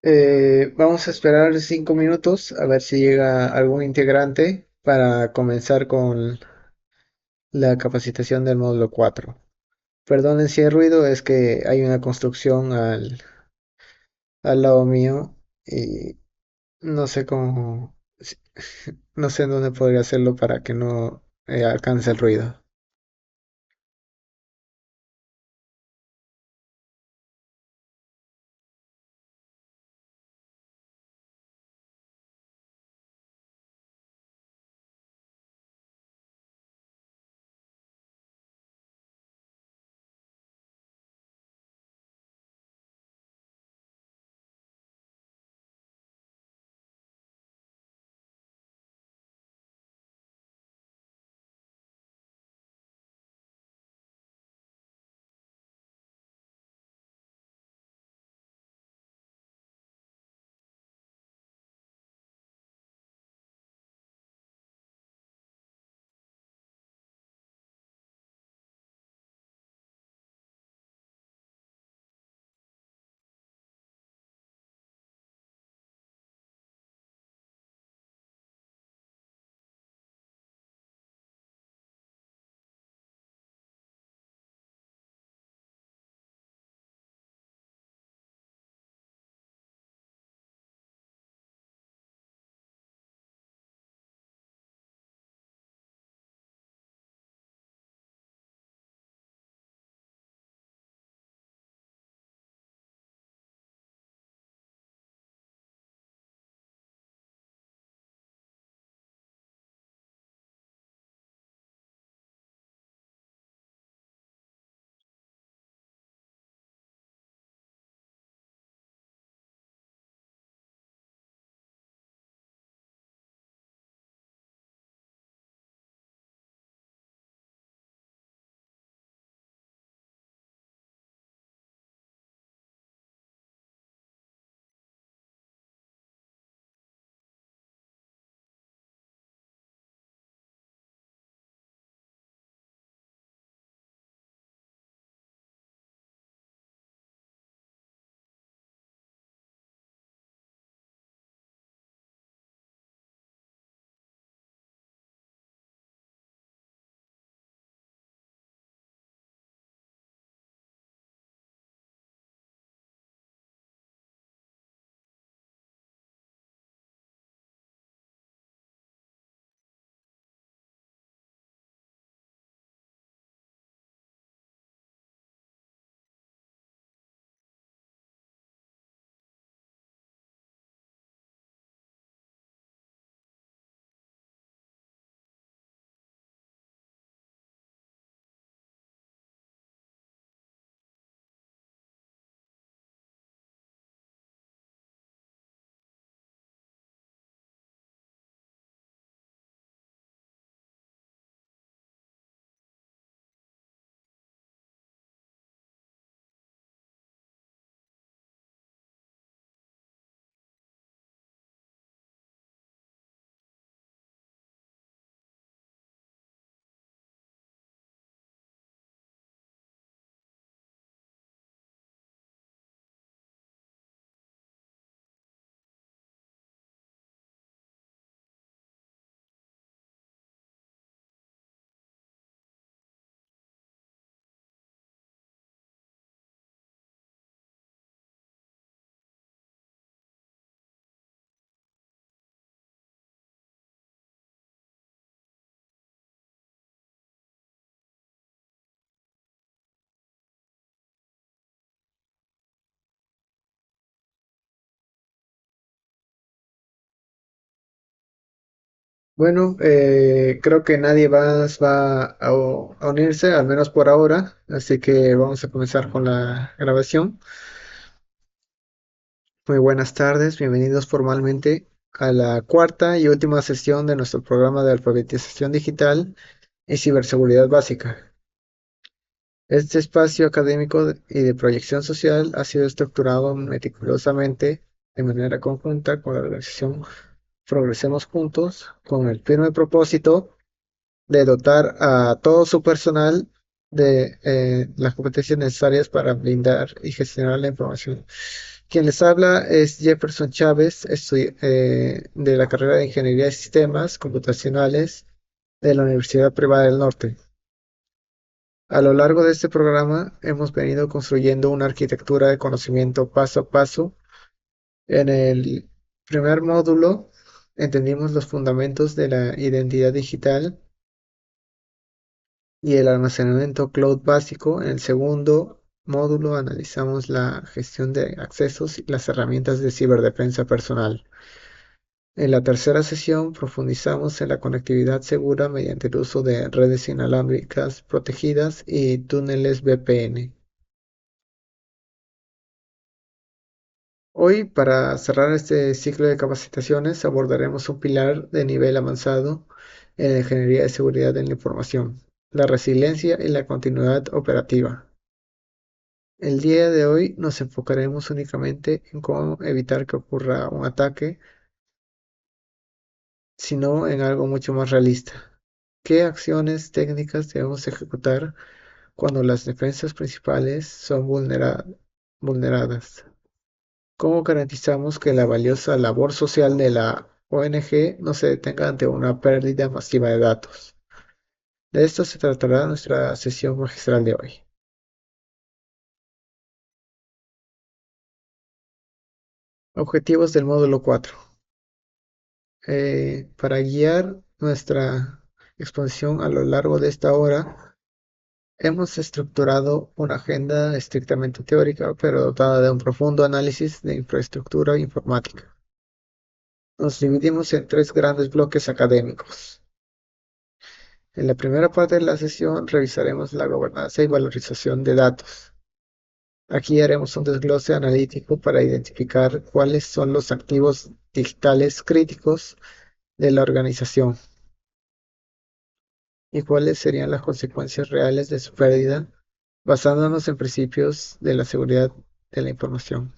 Vamos a esperar 5 minutos a ver si llega algún integrante para comenzar con la capacitación del módulo 4. Perdonen si hay ruido, es que hay una construcción al lado mío y no sé cómo, no sé en dónde podría hacerlo para que no alcance el ruido. Bueno, creo que nadie más va a unirse, al menos por ahora, así que vamos a comenzar con la grabación. Muy buenas tardes, bienvenidos formalmente a la cuarta y última sesión de nuestro programa de alfabetización digital y ciberseguridad básica. Este espacio académico y de proyección social ha sido estructurado meticulosamente de manera conjunta con la organización Progresemos Juntos, con el firme propósito de dotar a todo su personal de las competencias necesarias para blindar y gestionar la información Quien les habla es Jefferson Chávez, de la carrera de Ingeniería de Sistemas Computacionales de la Universidad Privada del Norte. A lo largo de este programa hemos venido construyendo una arquitectura de conocimiento paso a paso. En el primer módulo entendimos los fundamentos de la identidad digital y el almacenamiento cloud básico. En el segundo módulo analizamos la gestión de accesos y las herramientas de ciberdefensa personal. En la tercera sesión profundizamos en la conectividad segura mediante el uso de redes inalámbricas protegidas y túneles VPN. Hoy, para cerrar este ciclo de capacitaciones, abordaremos un pilar de nivel avanzado en la ingeniería de seguridad de la información, la resiliencia y la continuidad operativa. El día de hoy nos enfocaremos únicamente en cómo evitar que ocurra un ataque, sino en algo mucho más realista. ¿Qué acciones técnicas debemos ejecutar cuando las defensas principales son vulneradas? ¿Cómo garantizamos que la valiosa labor social de la ONG no se detenga ante una pérdida masiva de datos? De esto se tratará nuestra sesión magistral de hoy. Objetivos del módulo 4. Para guiar nuestra exposición a lo largo de esta hora, hemos estructurado una agenda estrictamente teórica, pero dotada de un profundo análisis de infraestructura informática. Nos dividimos en tres grandes bloques académicos. En la primera parte de la sesión revisaremos la gobernanza y valorización de datos. Aquí haremos un desglose analítico para identificar cuáles son los activos digitales críticos de la organización y cuáles serían las consecuencias reales de su pérdida, basándonos en principios de la seguridad de la información.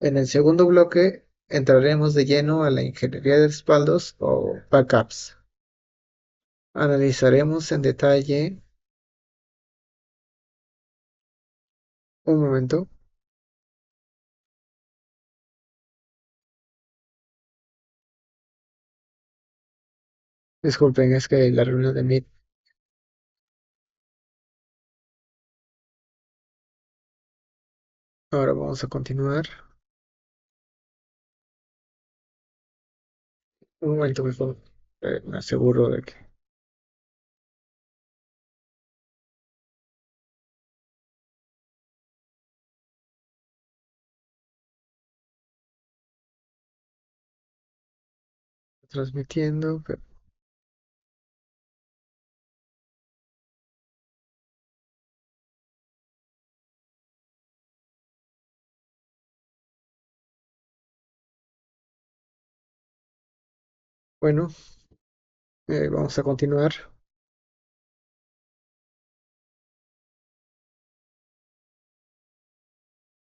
En el segundo bloque entraremos de lleno a la ingeniería de respaldos o backups. Analizaremos en detalle. Un momento. Disculpen, es que la reunión de Meet. Ahora vamos a continuar. Un momento, por favor. Me aseguro de que está transmitiendo. Bueno, vamos a continuar.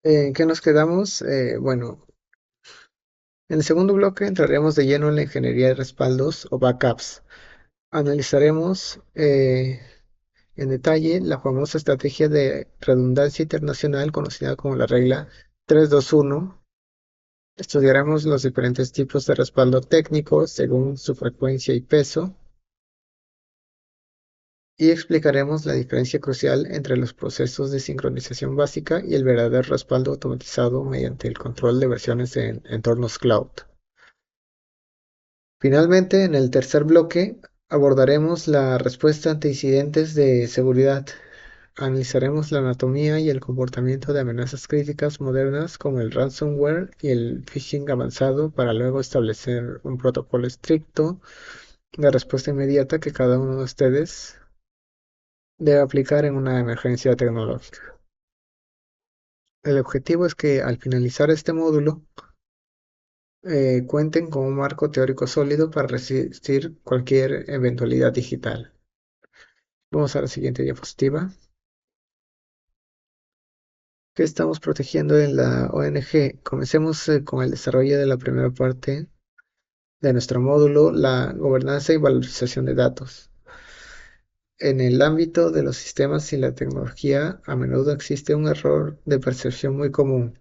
¿En qué nos quedamos? Bueno, en el segundo bloque entraremos de lleno en la ingeniería de respaldos o backups. Analizaremos en detalle la famosa estrategia de redundancia internacional conocida como la regla 3-2-1. Estudiaremos los diferentes tipos de respaldo técnico según su frecuencia y peso y explicaremos la diferencia crucial entre los procesos de sincronización básica y el verdadero respaldo automatizado mediante el control de versiones en entornos cloud. Finalmente, en el tercer bloque, abordaremos la respuesta ante incidentes de seguridad. Analizaremos la anatomía y el comportamiento de amenazas críticas modernas como el ransomware y el phishing avanzado para luego establecer un protocolo estricto de respuesta inmediata que cada uno de ustedes debe aplicar en una emergencia tecnológica. El objetivo es que al finalizar este módulo cuenten con un marco teórico sólido para resistir cualquier eventualidad digital. Vamos a la siguiente diapositiva. ¿Qué estamos protegiendo en la ONG? Comencemos con el desarrollo de la primera parte de nuestro módulo, la gobernanza y valorización de datos. En el ámbito de los sistemas y la tecnología, a menudo existe un error de percepción muy común.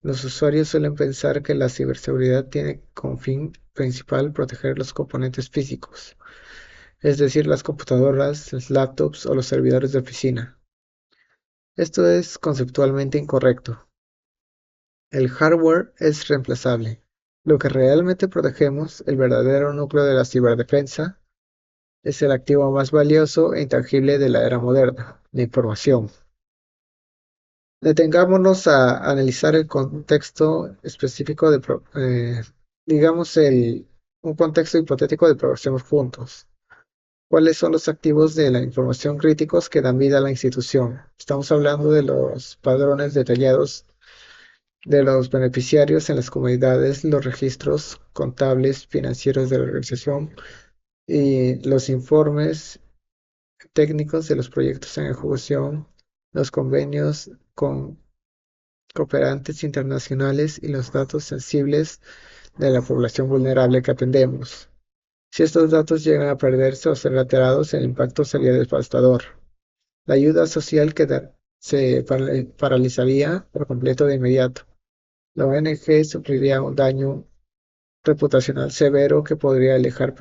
Los usuarios suelen pensar que la ciberseguridad tiene como fin principal proteger los componentes físicos, es decir, las computadoras, los laptops o los servidores de oficina. Esto es conceptualmente incorrecto. El hardware es reemplazable. Lo que realmente protegemos, el verdadero núcleo de la ciberdefensa, es el activo más valioso e intangible de la era moderna, la información. Detengámonos a analizar el contexto específico digamos, un contexto hipotético de progresemos juntos. ¿Cuáles son los activos de la información críticos que dan vida a la institución? Estamos hablando de los padrones detallados de los beneficiarios en las comunidades, los registros contables financieros de la organización y los informes técnicos de los proyectos en ejecución, los convenios con cooperantes internacionales y los datos sensibles de la población vulnerable que atendemos. Si estos datos llegan a perderse o ser alterados, el impacto sería devastador. La ayuda social se paralizaría por completo de inmediato. La ONG sufriría un daño reputacional severo que podría alejar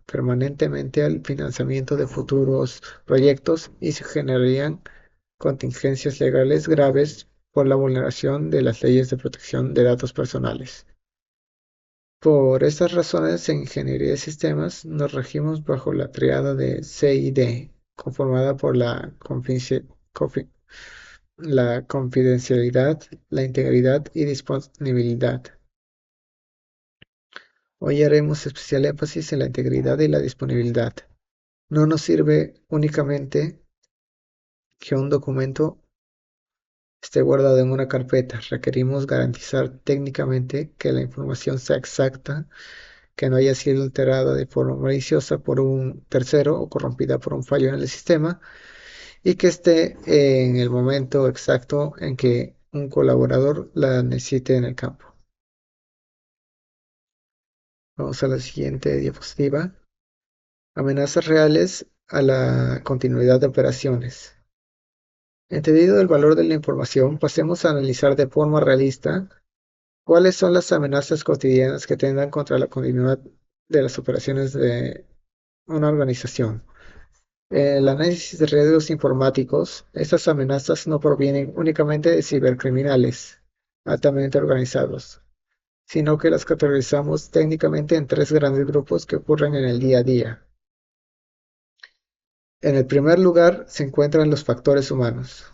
permanentemente al financiamiento de futuros proyectos y se generarían contingencias legales graves por la vulneración de las leyes de protección de datos personales. Por estas razones, en ingeniería de sistemas nos regimos bajo la triada de C+D, conformada por la confidencialidad, la integridad y disponibilidad. Hoy haremos especial énfasis en la integridad y la disponibilidad. No nos sirve únicamente que un documento esté guardado en una carpeta. Requerimos garantizar técnicamente que la información sea exacta, que no haya sido alterada de forma maliciosa por un tercero o corrompida por un fallo en el sistema y que esté en el momento exacto en que un colaborador la necesite en el campo. Vamos a la siguiente diapositiva. Amenazas reales a la continuidad de operaciones. Entendido el valor de la información, pasemos a analizar de forma realista cuáles son las amenazas cotidianas que tendan contra la continuidad de las operaciones de una organización. El análisis de riesgos informáticos, estas amenazas no provienen únicamente de cibercriminales altamente organizados, sino que las categorizamos técnicamente en tres grandes grupos que ocurren en el día a día. En el primer lugar se encuentran los factores humanos.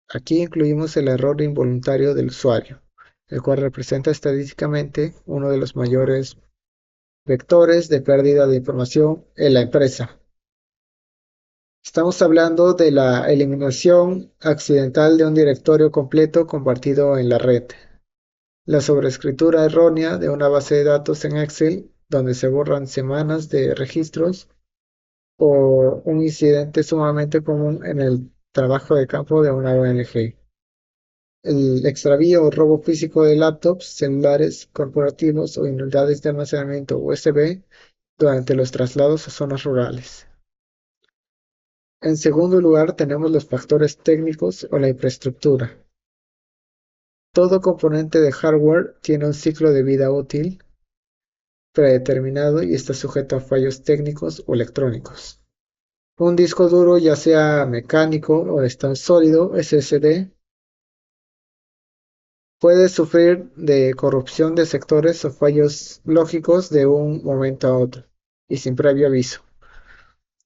Aquí incluimos el error involuntario del usuario, el cual representa estadísticamente uno de los mayores vectores de pérdida de información en la empresa. Estamos hablando de la eliminación accidental de un directorio completo compartido en la red, la sobreescritura errónea de una base de datos en Excel donde se borran semanas de registros o un incidente sumamente común en el trabajo de campo de una ONG. El extravío o robo físico de laptops, celulares corporativos o unidades de almacenamiento USB durante los traslados a zonas rurales. En segundo lugar, tenemos los factores técnicos o la infraestructura. Todo componente de hardware tiene un ciclo de vida útil predeterminado y está sujeto a fallos técnicos o electrónicos. Un disco duro, ya sea mecánico o de estado sólido, SSD, puede sufrir de corrupción de sectores o fallos lógicos de un momento a otro y sin previo aviso.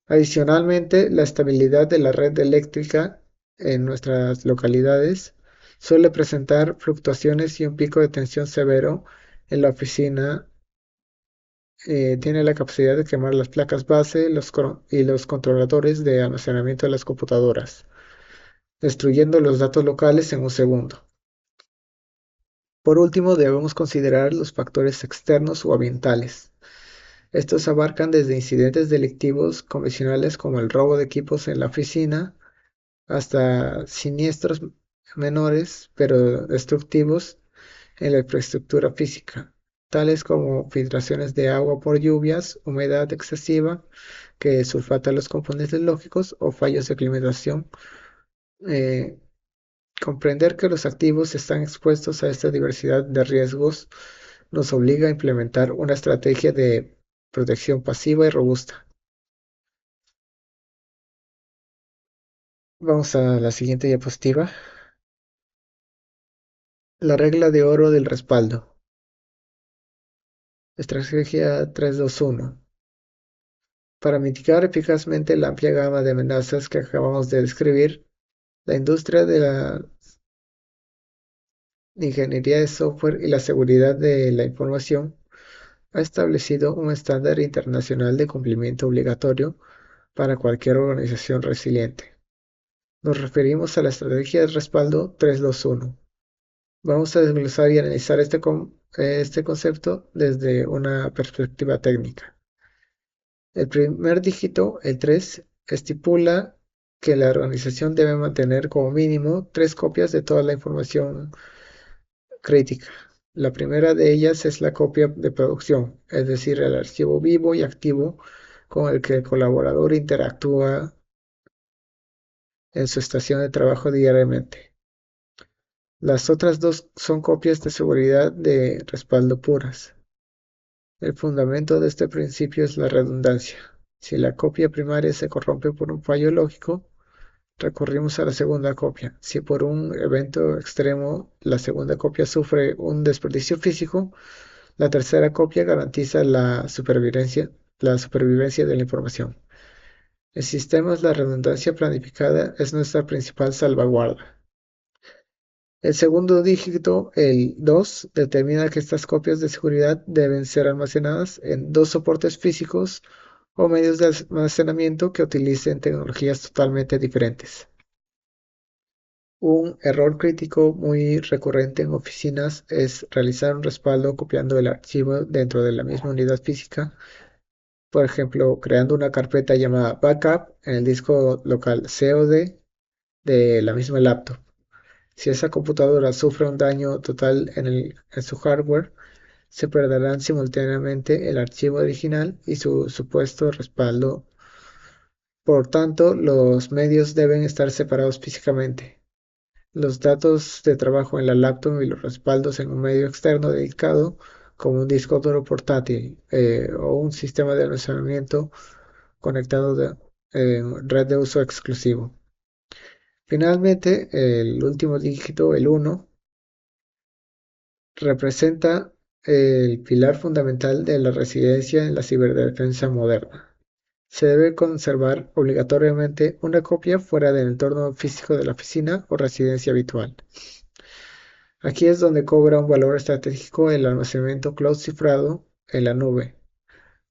Adicionalmente, la estabilidad de la red eléctrica en nuestras localidades suele presentar fluctuaciones y un pico de tensión severo en la oficina. Tiene la capacidad de quemar las placas base y los controladores de almacenamiento de las computadoras, destruyendo los datos locales en un segundo. Por último, debemos considerar los factores externos o ambientales. Estos abarcan desde incidentes delictivos convencionales como el robo de equipos en la oficina hasta siniestros menores pero destructivos en la infraestructura física. tales como filtraciones de agua por lluvias, humedad excesiva que sulfata los componentes lógicos o fallos de climatización. Eh, Comprender que los activos están expuestos a esta diversidad de riesgos nos obliga a implementar una estrategia de protección pasiva y robusta. Vamos a la siguiente diapositiva. La regla de oro del respaldo. Estrategia 321. Para mitigar eficazmente la amplia gama de amenazas que acabamos de describir, la industria de la ingeniería de software y la seguridad de la información ha establecido un estándar internacional de cumplimiento obligatorio para cualquier organización resiliente. Nos referimos a la estrategia de respaldo 321. Vamos a desglosar y analizar este concepto desde una perspectiva técnica. El primer dígito, el 3, estipula que la organización debe mantener como mínimo 3 copias de toda la información crítica. La primera de ellas es la copia de producción, es decir, el archivo vivo y activo con el que el colaborador interactúa en su estación de trabajo diariamente. Las otras dos son copias de seguridad de respaldo puras. El fundamento de este principio es la redundancia. Si la copia primaria se corrompe por un fallo lógico, recurrimos a la segunda copia. Si por un evento extremo la segunda copia sufre un desperdicio físico, la tercera copia garantiza la supervivencia de la información. En sistemas, la redundancia planificada es nuestra principal salvaguarda. El segundo dígito, el 2, determina que estas copias de seguridad deben ser almacenadas en 2 soportes físicos o medios de almacenamiento que utilicen tecnologías totalmente diferentes. Un error crítico muy recurrente en oficinas es realizar un respaldo copiando el archivo dentro de la misma unidad física, por ejemplo, creando una carpeta llamada backup en el disco local COD de la misma laptop. Si esa computadora sufre un daño total en su hardware, se perderán simultáneamente el archivo original y su supuesto respaldo. Por tanto, los medios deben estar separados físicamente. Los datos de trabajo en la laptop y los respaldos en un medio externo dedicado, como un disco duro portátil o un sistema de almacenamiento conectado en red de uso exclusivo. Finalmente, el último dígito, el 1, representa el pilar fundamental de la resiliencia en la ciberdefensa moderna. Se debe conservar obligatoriamente una copia fuera del entorno físico de la oficina o residencia habitual. Aquí es donde cobra un valor estratégico el almacenamiento cloud cifrado en la nube.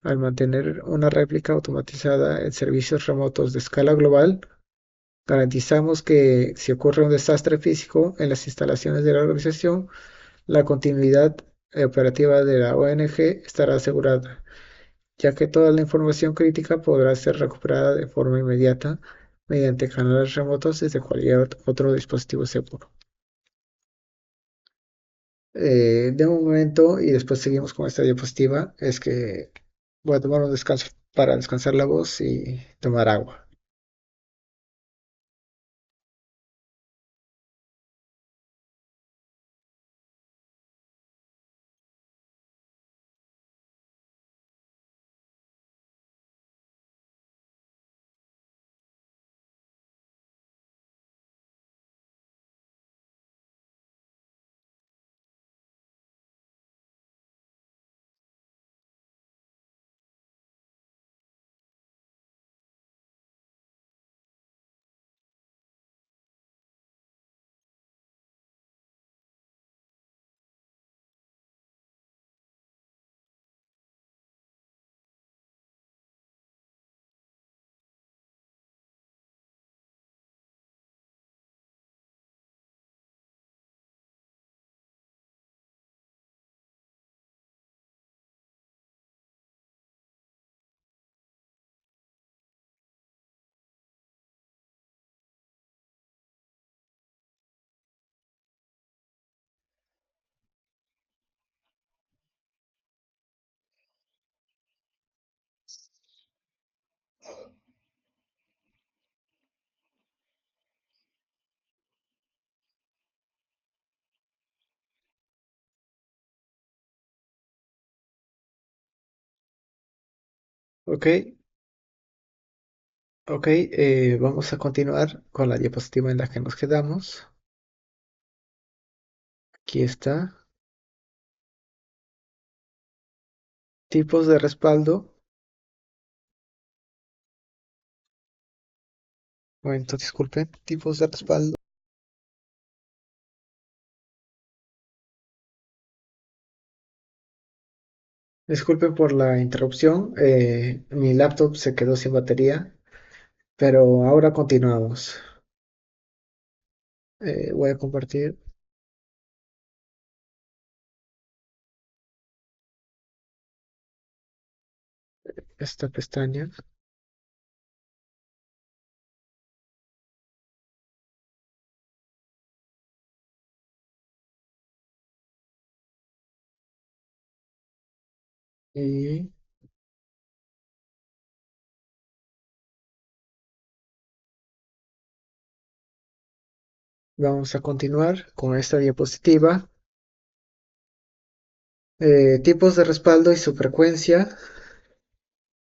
Al mantener una réplica automatizada en servicios remotos de escala global, garantizamos que si ocurre un desastre físico en las instalaciones de la organización, la continuidad operativa de la ONG estará asegurada, ya que toda la información crítica podrá ser recuperada de forma inmediata mediante canales remotos desde cualquier otro dispositivo seguro. De un momento y después seguimos con esta diapositiva, es que voy a tomar un descanso para descansar la voz y tomar agua. Ok, ok, vamos a continuar con la diapositiva en la que nos quedamos. Aquí está. Tipos de respaldo. Momento, disculpen. Tipos de respaldo. Disculpen por la interrupción. Mi laptop se quedó sin batería, pero ahora continuamos. Voy a compartir esta pestaña y vamos a continuar con esta diapositiva. Tipos de respaldo y su frecuencia.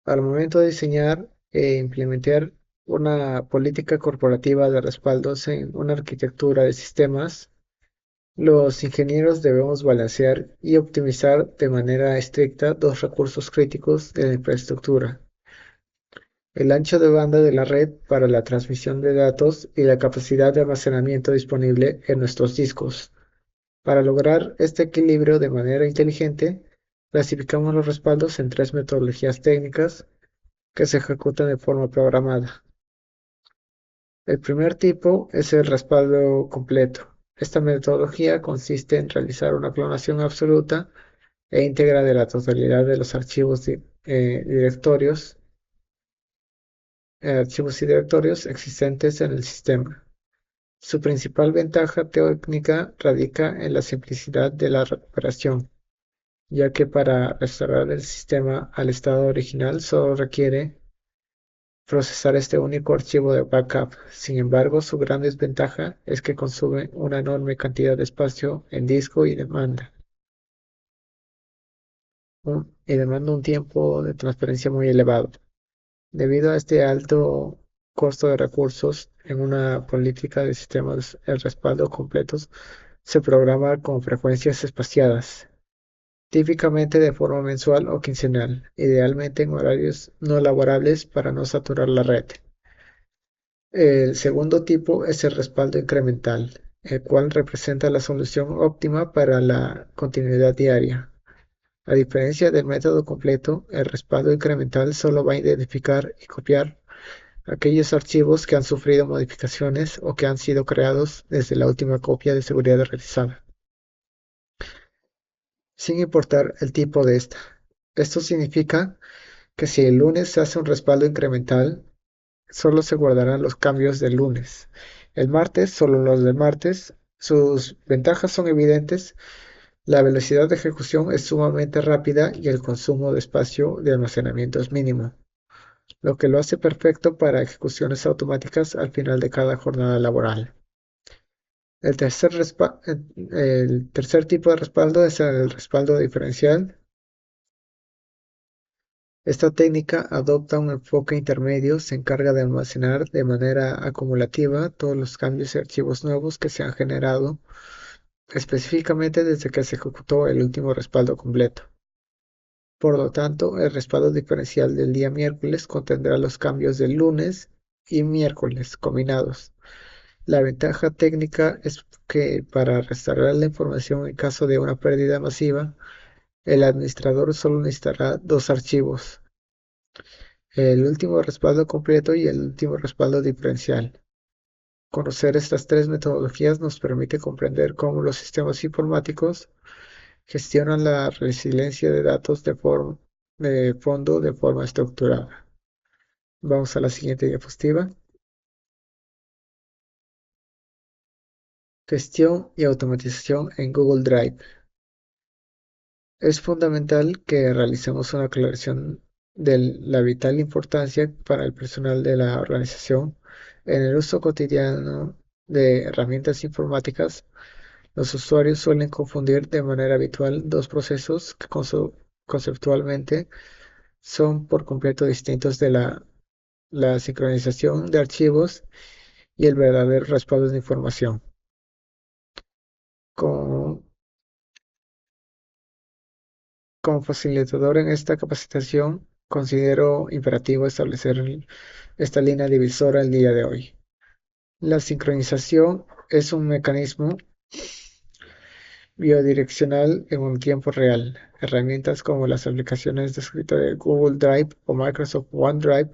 Al momento de diseñar e implementar una política corporativa de respaldos en una arquitectura de sistemas, los ingenieros debemos balancear y optimizar de manera estricta dos recursos críticos de la infraestructura: el ancho de banda de la red para la transmisión de datos y la capacidad de almacenamiento disponible en nuestros discos. Para lograr este equilibrio de manera inteligente, clasificamos los respaldos en tres metodologías técnicas que se ejecutan de forma programada. El primer tipo es el respaldo completo. Esta metodología consiste en realizar una clonación absoluta e íntegra de la totalidad de los archivos y directorios existentes en el sistema. Su principal ventaja técnica radica en la simplicidad de la recuperación, ya que para restaurar el sistema al estado original solo requiere procesar este único archivo de backup. Sin embargo, su gran desventaja es que consume una enorme cantidad de espacio en disco y demanda un tiempo de transferencia muy elevado. Debido a este alto costo de recursos, en una política de sistemas el respaldo completos se programa con frecuencias espaciadas, típicamente de forma mensual o quincenal, idealmente en horarios no laborables para no saturar la red. El segundo tipo es el respaldo incremental, el cual representa la solución óptima para la continuidad diaria. A diferencia del método completo, el respaldo incremental solo va a identificar y copiar aquellos archivos que han sufrido modificaciones o que han sido creados desde la última copia de seguridad realizada, sin importar el tipo de esta. Esto significa que si el lunes se hace un respaldo incremental, solo se guardarán los cambios del lunes. El martes, solo los del martes. Sus ventajas son evidentes: la velocidad de ejecución es sumamente rápida y el consumo de espacio de almacenamiento es mínimo, lo que lo hace perfecto para ejecuciones automáticas al final de cada jornada laboral. El tercer tipo de respaldo es el respaldo diferencial. Esta técnica adopta un enfoque intermedio, se encarga de almacenar de manera acumulativa todos los cambios y archivos nuevos que se han generado específicamente desde que se ejecutó el último respaldo completo. Por lo tanto, el respaldo diferencial del día miércoles contendrá los cambios del lunes y miércoles combinados. La ventaja técnica es que para restaurar la información en caso de una pérdida masiva, el administrador solo necesitará dos archivos: el último respaldo completo y el último respaldo diferencial. Conocer estas tres metodologías nos permite comprender cómo los sistemas informáticos gestionan la resiliencia de datos de fondo de forma estructurada. Vamos a la siguiente diapositiva. Gestión y automatización en Google Drive. Es fundamental que realicemos una aclaración de la vital importancia para el personal de la organización en el uso cotidiano de herramientas informáticas. Los usuarios suelen confundir de manera habitual dos procesos que conceptualmente son por completo distintos de la sincronización de archivos y el verdadero respaldo de información. Como, como facilitador en esta capacitación, considero imperativo establecer esta línea divisora el día de hoy. La sincronización es un mecanismo bidireccional en un tiempo real. Herramientas como las aplicaciones de escritorio de Google Drive o Microsoft OneDrive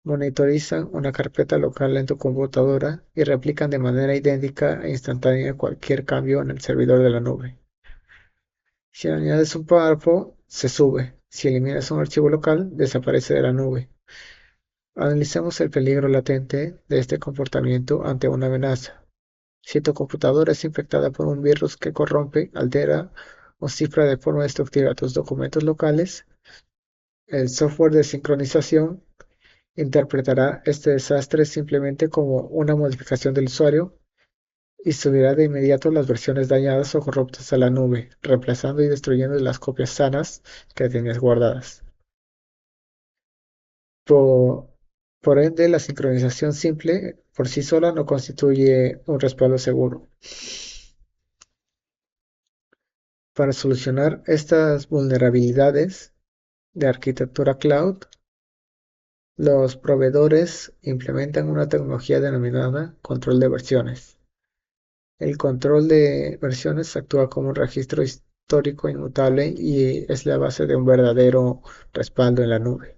monitorizan una carpeta local en tu computadora y replican de manera idéntica e instantánea cualquier cambio en el servidor de la nube. Si añades un párrafo, se sube. Si eliminas un archivo local, desaparece de la nube. Analicemos el peligro latente de este comportamiento ante una amenaza. Si tu computadora es infectada por un virus que corrompe, altera o cifra de forma destructiva tus documentos locales, el software de sincronización interpretará este desastre simplemente como una modificación del usuario y subirá de inmediato las versiones dañadas o corruptas a la nube, reemplazando y destruyendo las copias sanas que tenías guardadas. Por, por ende, la sincronización simple por sí sola no constituye un respaldo seguro. Para solucionar estas vulnerabilidades de arquitectura cloud, los proveedores implementan una tecnología denominada control de versiones. El control de versiones actúa como un registro histórico inmutable y es la base de un verdadero respaldo en la nube.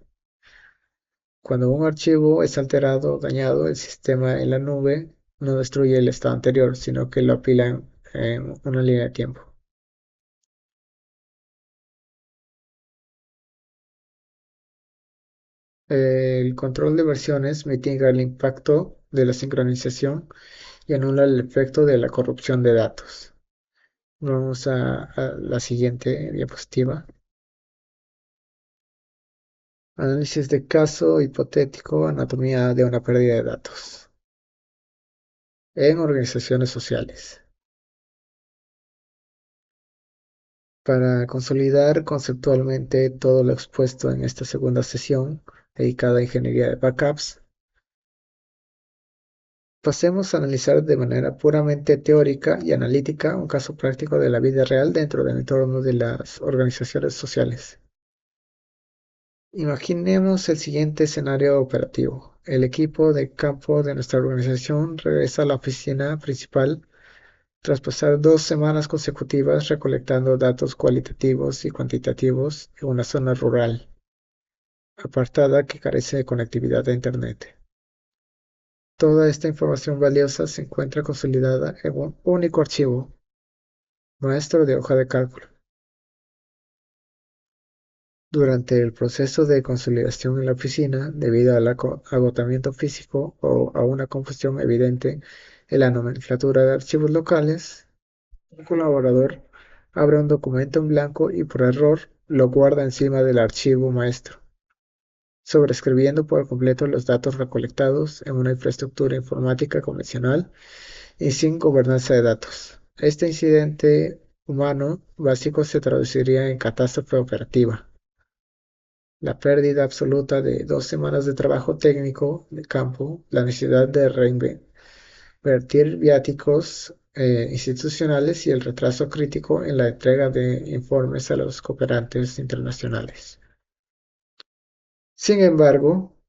Cuando un archivo es alterado o dañado, el sistema en la nube no destruye el estado anterior, sino que lo apila en una línea de tiempo. El control de versiones mitiga el impacto de la sincronización y anula el efecto de la corrupción de datos. Vamos a la siguiente diapositiva. Análisis de caso hipotético, anatomía de una pérdida de datos en organizaciones sociales. Para consolidar conceptualmente todo lo expuesto en esta segunda sesión dedicada a ingeniería de backups, pasemos a analizar de manera puramente teórica y analítica un caso práctico de la vida real dentro del entorno de las organizaciones sociales. Imaginemos el siguiente escenario operativo. El equipo de campo de nuestra organización regresa a la oficina principal tras pasar 2 semanas consecutivas recolectando datos cualitativos y cuantitativos en una zona rural, apartada que carece de conectividad a Internet. Toda esta información valiosa se encuentra consolidada en un único archivo maestro de hoja de cálculo. Durante el proceso de consolidación en la oficina, debido al agotamiento físico o a una confusión evidente en la nomenclatura de archivos locales, un colaborador abre un documento en blanco y por error lo guarda encima del archivo maestro, sobreescribiendo por completo los datos recolectados en una infraestructura informática convencional y sin gobernanza de datos. Este incidente humano básico se traduciría en catástrofe operativa. La pérdida absoluta de 2 semanas de trabajo técnico de campo, la necesidad de reinvertir viáticos institucionales y el retraso crítico en la entrega de informes a los cooperantes internacionales. Sin embargo,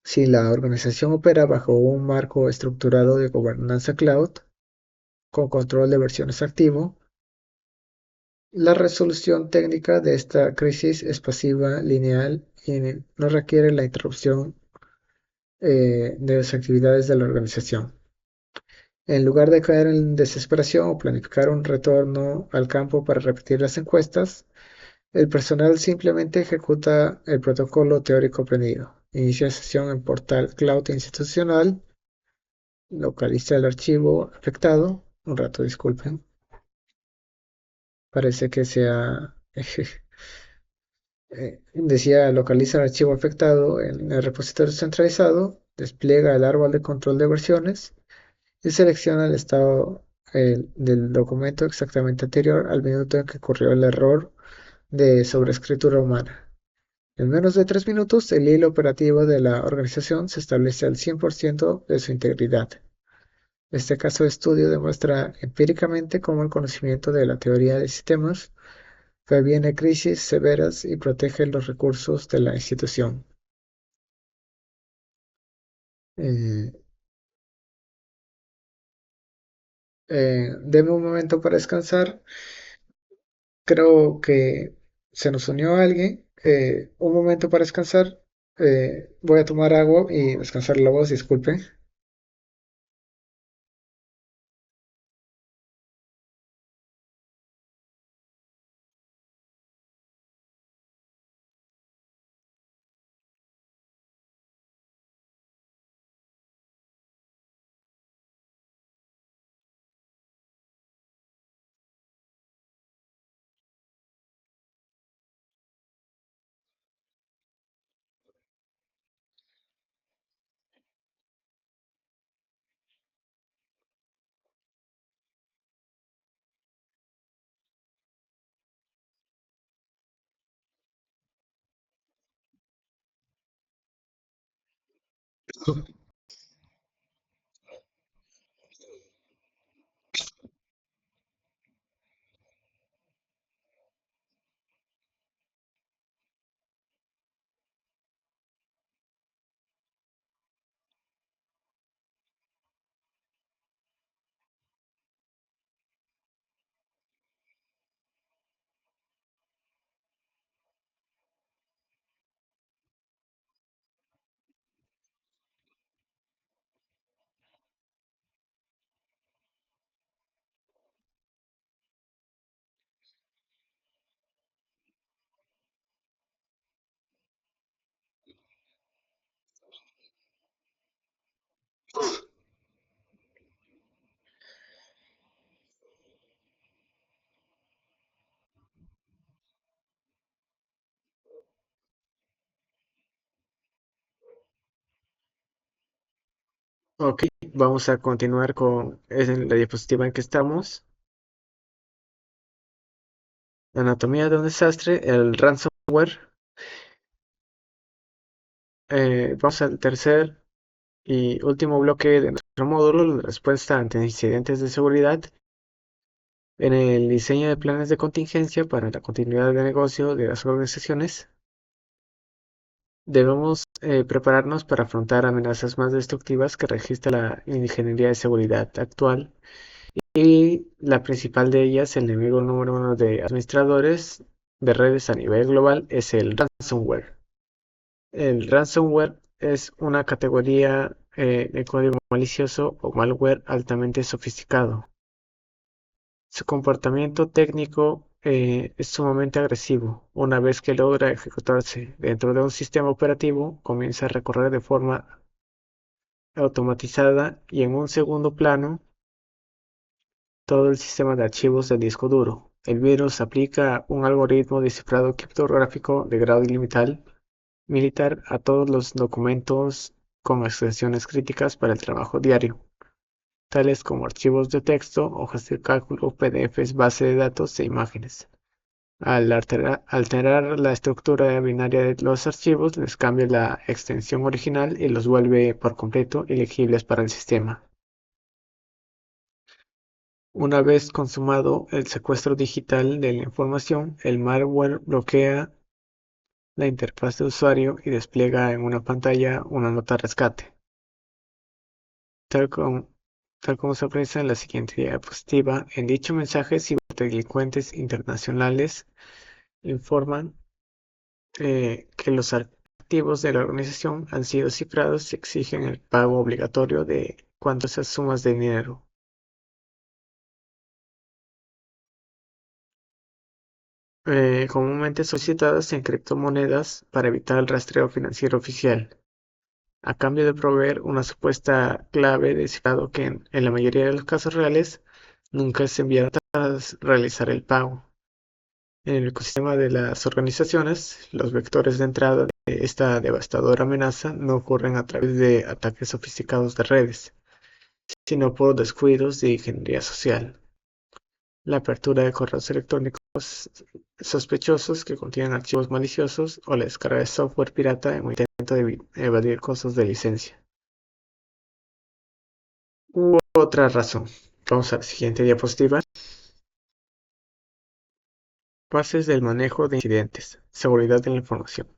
si la organización opera bajo un marco estructurado de gobernanza cloud, con control de versiones activo, la resolución técnica de esta crisis es pasiva, lineal y no requiere la interrupción de las actividades de la organización. En lugar de caer en desesperación o planificar un retorno al campo para repetir las encuestas, el personal simplemente ejecuta el protocolo teórico aprendido. Inicia sesión en portal cloud institucional, localiza el archivo afectado. Un rato, disculpen. Parece que sea... decía localiza el archivo afectado en el repositorio centralizado, despliega el árbol de control de versiones y selecciona el estado del documento exactamente anterior al minuto en que ocurrió el error de sobreescritura humana. En menos de 3 minutos, el hilo operativo de la organización se establece al 100% de su integridad. Este caso de estudio demuestra empíricamente cómo el conocimiento de la teoría de sistemas previene crisis severas y protege los recursos de la institución. Eh, Deme un momento para descansar. Creo que se nos unió alguien. Un momento para descansar. Voy a tomar agua y descansar la voz, disculpe. Ok, vamos a continuar con la diapositiva en que estamos. Anatomía de un desastre, el ransomware. Vamos al tercer y último bloque de nuestro módulo, la respuesta ante incidentes de seguridad. En el diseño de planes de contingencia para la continuidad de negocio de las organizaciones, debemos prepararnos para afrontar amenazas más destructivas que registra la ingeniería de seguridad actual. Y la principal de ellas, el enemigo número uno de administradores de redes a nivel global, es el ransomware. El ransomware es una categoría de código malicioso o malware altamente sofisticado. Su comportamiento técnico es sumamente agresivo. Una vez que logra ejecutarse dentro de un sistema operativo, comienza a recorrer de forma automatizada y en un segundo plano todo el sistema de archivos del disco duro. El virus aplica un algoritmo de cifrado criptográfico de grado ilimitado militar a todos los documentos con extensiones críticas para el trabajo diario, tales como archivos de texto, hojas de cálculo, PDFs, base de datos e imágenes. Al alterar la estructura binaria de los archivos, les cambia la extensión original y los vuelve por completo ilegibles para el sistema. Una vez consumado el secuestro digital de la información, el malware bloquea la interfaz de usuario y despliega en una pantalla una nota rescate, tal, com- tal como se aprecia en la siguiente diapositiva. En dicho mensaje, ciberdelincuentes internacionales informan que los activos de la organización han sido cifrados y exigen el pago obligatorio de cuantas sumas de dinero, comúnmente solicitadas en criptomonedas para evitar el rastreo financiero oficial, a cambio de proveer una supuesta clave de cifrado que en la mayoría de los casos reales nunca es enviada tras realizar el pago. En el ecosistema de las organizaciones, los vectores de entrada de esta devastadora amenaza no ocurren a través de ataques sofisticados de redes, sino por descuidos de ingeniería social. la apertura de correos electrónicos sospechosos que contienen archivos maliciosos o la descarga de software pirata en un intento de evadir costos de licencia. U otra razón. Vamos a la siguiente diapositiva. Bases del manejo de incidentes. Seguridad de la información.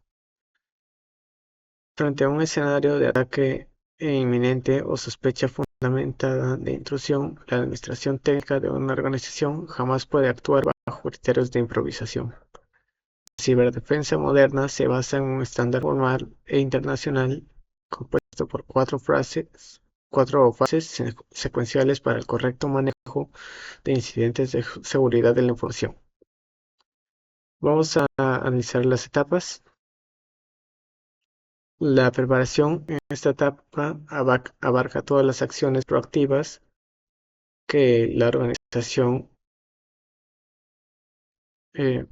Frente a un escenario de ataque inminente o sospecha fundamentada de intrusión, la administración técnica de una organización jamás puede actuar bajo criterios de improvisación. La ciberdefensa moderna se basa en un estándar formal e internacional compuesto por cuatro fases secuenciales para el correcto manejo de incidentes de seguridad de la información. Vamos a analizar las etapas. La preparación en esta etapa abarca todas las acciones proactivas que la organización eh,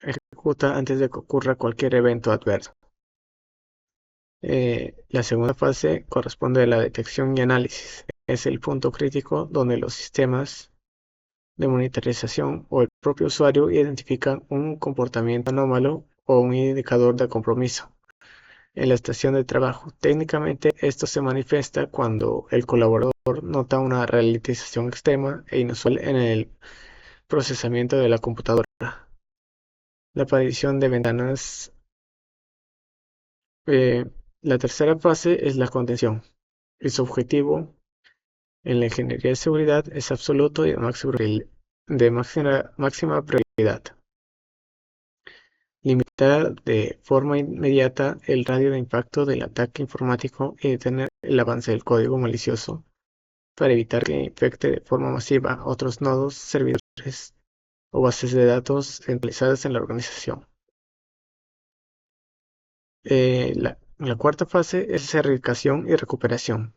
ejecuta antes de que ocurra cualquier evento adverso. La segunda fase corresponde a la detección y análisis. Es el punto crítico donde los sistemas de monitorización o el propio usuario identifican un comportamiento anómalo o un indicador de compromiso en la estación de trabajo. Técnicamente, esto se manifiesta cuando el colaborador nota una ralentización extrema e inusual en el procesamiento de la computadora. La aparición de ventanas. La tercera fase es la contención. Y su objetivo en la ingeniería de seguridad es absoluto y de máxima prioridad. Limitar de forma inmediata el radio de impacto del ataque informático y detener el avance del código malicioso para evitar que infecte de forma masiva otros nodos, servidores o bases de datos centralizadas en la organización. La cuarta fase es erradicación y recuperación,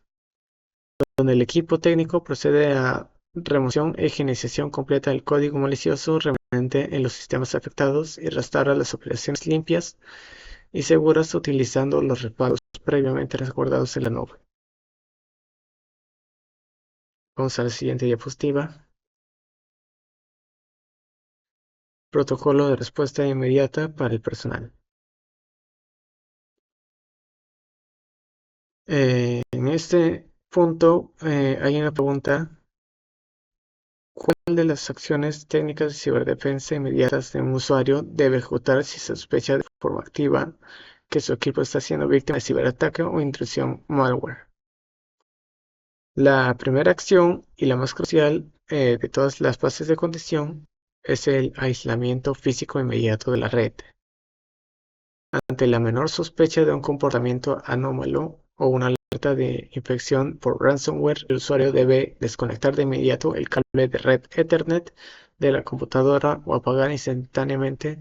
donde el equipo técnico procede a remoción e higienización completa del código malicioso remanente en los sistemas afectados y restaura las operaciones limpias y seguras utilizando los respaldos previamente resguardados en la nube. Vamos a la siguiente diapositiva. Protocolo de respuesta inmediata para el personal. En este punto hay una pregunta. ¿Cuál de las acciones técnicas de ciberdefensa inmediatas de un usuario debe ejecutar si se sospecha de forma activa que su equipo está siendo víctima de ciberataque o intrusión malware? La primera acción y la más crucial de todas las fases de contención es el aislamiento físico inmediato de la red. Ante la menor sospecha de un comportamiento anómalo o una alerta de infección por ransomware, el usuario debe desconectar de inmediato el cable de red Ethernet de la computadora o apagar instantáneamente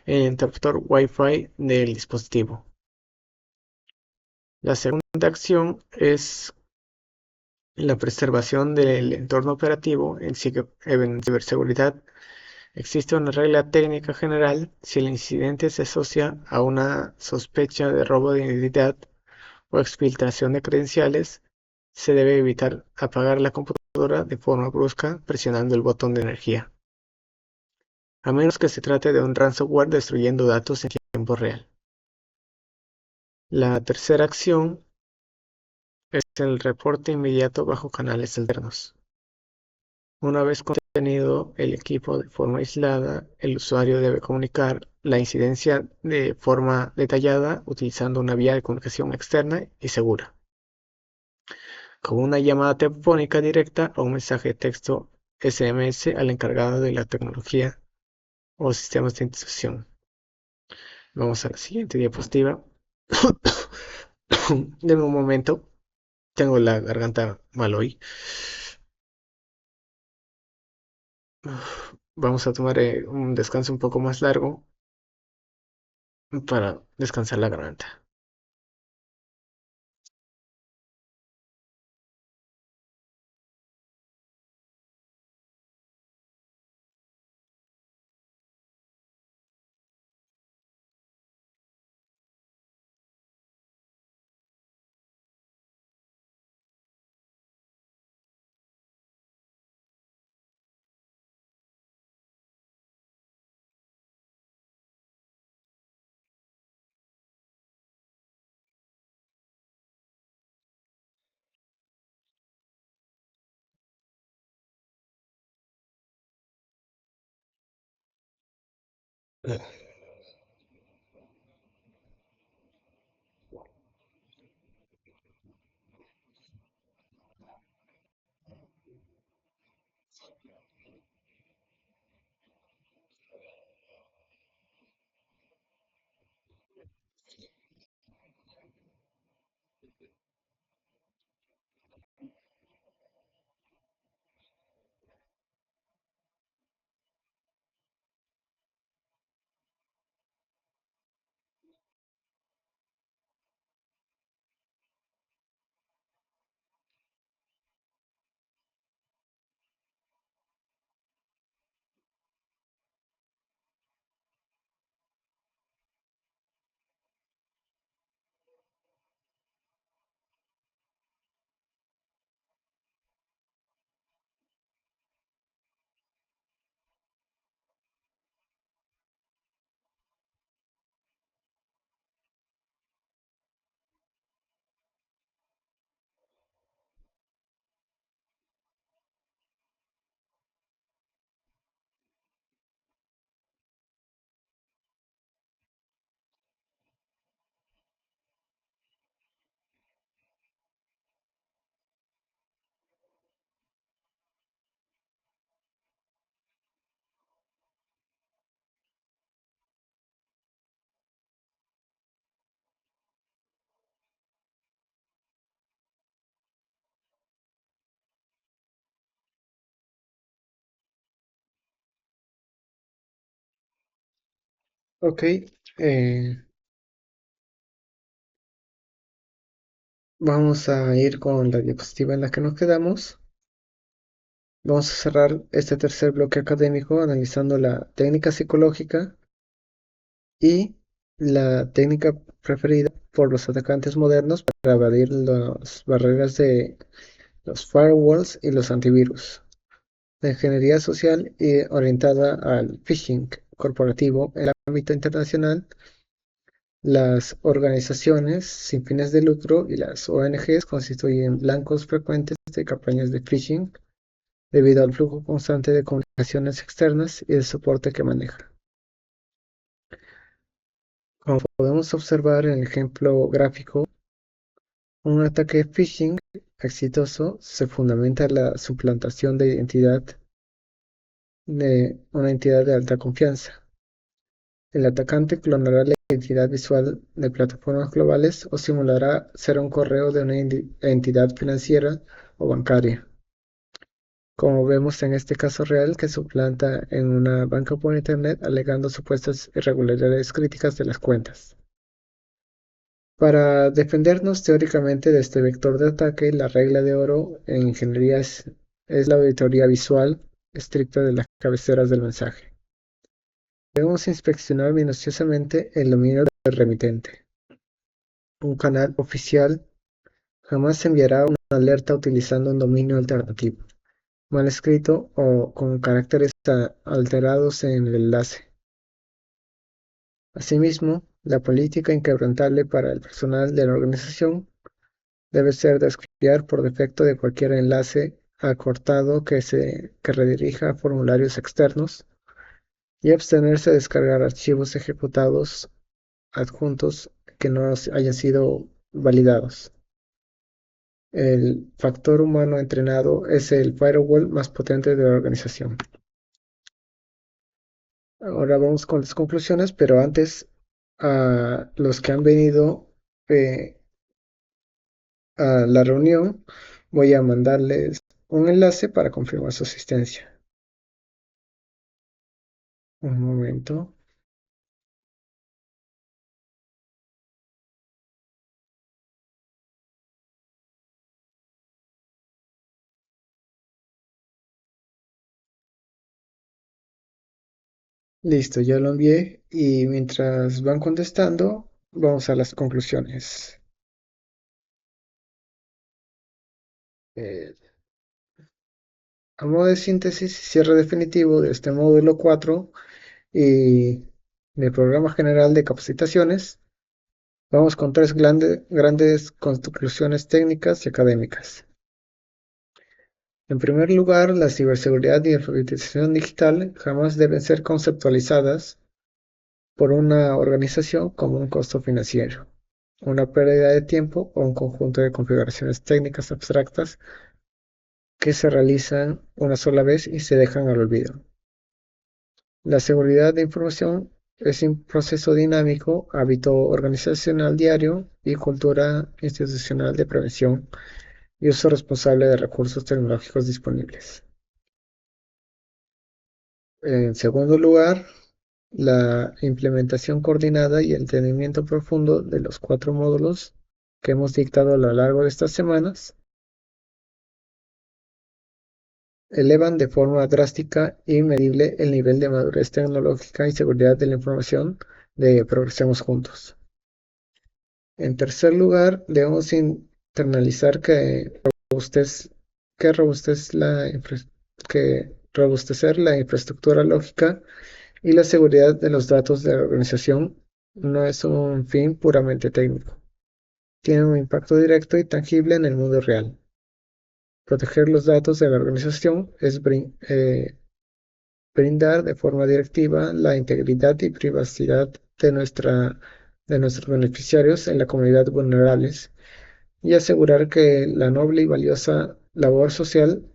el interruptor Wi-Fi del dispositivo. La segunda acción es la preservación del entorno operativo. En ciberseguridad existe una regla técnica general: si el incidente se asocia a una sospecha de robo de identidad o exfiltración de credenciales, se debe evitar apagar la computadora de forma brusca presionando el botón de energía, a menos que se trate de un ransomware destruyendo datos en tiempo real. La tercera acción es el reporte inmediato bajo canales alternos. Una vez contenido el equipo de forma aislada, el usuario debe comunicar la incidencia de forma detallada utilizando una vía de comunicación externa y segura, como una llamada telefónica directa o un mensaje de texto SMS al encargado de la tecnología o sistemas de institución. Vamos a la siguiente diapositiva. Denme un momento, tengo la garganta mal hoy. Vamos a tomar un descanso un poco más largo para descansar la garganta. Ok, vamos a ir con la diapositiva en la que nos quedamos. Vamos a cerrar este tercer bloque académico analizando la técnica psicológica y la técnica preferida por los atacantes modernos para evadir las barreras de los firewalls y los antivirus. La ingeniería social y orientada al phishing corporativo en el ámbito internacional, las organizaciones sin fines de lucro y las ONGs constituyen blancos frecuentes de campañas de phishing debido al flujo constante de comunicaciones externas y el soporte que maneja. Como podemos observar en el ejemplo gráfico, un ataque phishing exitoso se fundamenta en la suplantación de identidad de una entidad de alta confianza. El atacante clonará la identidad visual de plataformas globales o simulará ser un correo de una entidad financiera o bancaria, como vemos en este caso real que suplanta en una banca por internet alegando supuestas irregularidades críticas de las cuentas. Para defendernos teóricamente de este vector de ataque, la regla de oro en ingeniería es la auditoría visual estricta de las cabeceras del mensaje. Debemos inspeccionar minuciosamente el dominio del remitente. Un canal oficial jamás enviará una alerta utilizando un dominio alternativo, mal escrito o con caracteres alterados en el enlace. Asimismo, la política inquebrantable para el personal de la organización debe ser desconfiar por defecto de cualquier enlace acortado que redirija a formularios externos y abstenerse de descargar archivos ejecutados adjuntos que no hayan sido validados. El factor humano entrenado es el firewall más potente de la organización. Ahora vamos con las conclusiones, pero antes a los que han venido a la reunión voy a mandarles un enlace para confirmar su asistencia. Un momento. Listo, ya lo envié y mientras van contestando, vamos a las conclusiones. Eh, a modo de síntesis y cierre definitivo de este módulo 4 y del programa general de capacitaciones, vamos con tres grandes conclusiones técnicas y académicas. En primer lugar, la ciberseguridad y alfabetización digital jamás deben ser conceptualizadas por una organización como un costo financiero, una pérdida de tiempo o un conjunto de configuraciones técnicas abstractas que se realizan una sola vez y se dejan al olvido. La seguridad de información es un proceso dinámico, hábito organizacional diario y cultura institucional de prevención y uso responsable de recursos tecnológicos disponibles. En segundo lugar, la implementación coordinada y el entendimiento profundo de los 4 módulos que hemos dictado a lo largo de estas semanas elevan de forma drástica y medible el nivel de madurez tecnológica y seguridad de la información de Progresemos Juntos. En tercer lugar, debemos internalizar que robustez que robustecer la infraestructura lógica y la seguridad de los datos de la organización no es un fin puramente técnico. Tiene un impacto directo y tangible en el mundo real. Proteger los datos de la organización es brindar de forma directiva la integridad y privacidad de nuestros beneficiarios en la comunidad vulnerables y asegurar que la noble y valiosa labor social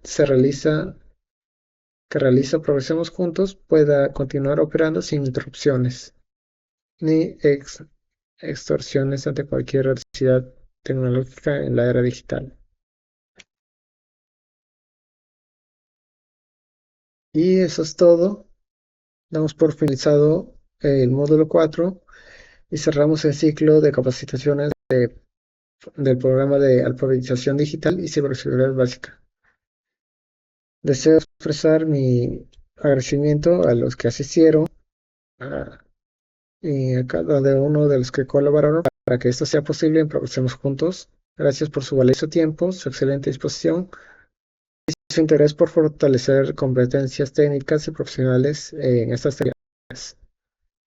que realiza Progresemos Juntos pueda continuar operando sin interrupciones ni extorsiones ante cualquier adversidad tecnológica en la era digital. Y eso es todo. Damos por finalizado el módulo 4 y cerramos el ciclo de capacitaciones del programa de alfabetización digital y ciberseguridad básica. Deseo expresar mi agradecimiento a los que asistieron y a cada uno de los que colaboraron para que esto sea posible en Progresemos Juntos. Gracias por su valioso tiempo, su excelente disposición y su interés por fortalecer competencias técnicas y profesionales en estas tareas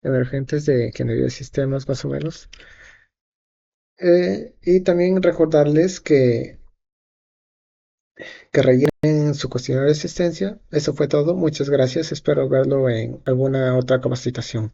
emergentes de ingeniería de sistemas, más o menos. Y también recordarles que rellenen su cuestionario de asistencia. Eso fue todo. Muchas gracias. Espero verlo en alguna otra capacitación.